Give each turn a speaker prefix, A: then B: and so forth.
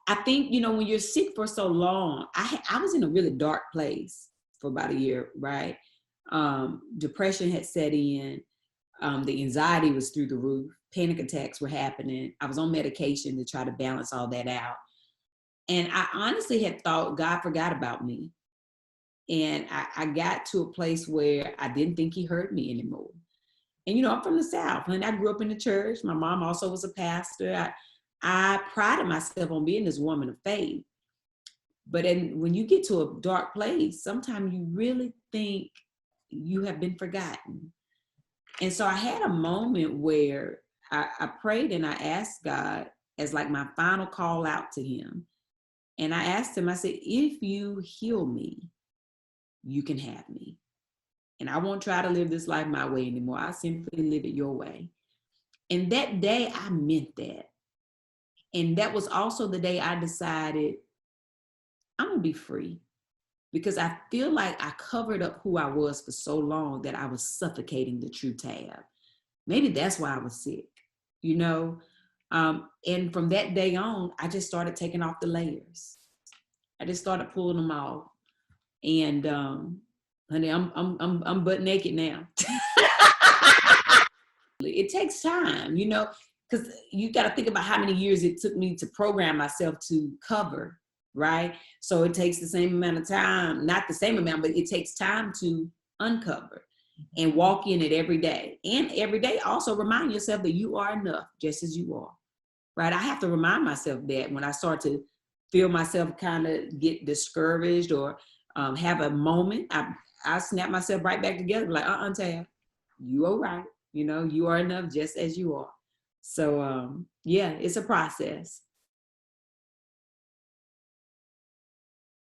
A: I think, when you're sick for so long, I was in a really dark place for about a year, right? Depression had set in. The anxiety was through the roof. Panic attacks were happening. I was on medication to try to balance all that out. And I honestly had thought God forgot about me. And I got to a place where I didn't think he heard me anymore. And, I'm from the South, and I grew up in the church. My mom also was a pastor. I prided myself on being this woman of faith. But when you get to a dark place, sometimes you really think you have been forgotten. And so I had a moment where I prayed and I asked God as like my final call out to him. And I asked him, I said, if you heal me, you can have me. And I won't try to live this life my way anymore. I simply live it your way. And that day I meant that. And that was also the day I decided I'm going to be free, because I feel like I covered up who I was for so long that I was suffocating the true Tab. Maybe that's why I was sick, and from that day on, I just started taking off the layers. I just started pulling them off. And honey, I'm butt naked now. It takes time, because you got to think about how many years it took me to program myself to cover, right? So it takes the same amount of time, not the same amount, but it takes time to uncover and walk in it every day. And every day also remind yourself that you are enough just as you are, right? I have to remind myself that when I start to feel myself kind of get discouraged or have a moment, I snap myself right back together, like, Tab, you are right. You are enough just as you are. So, yeah, it's a process.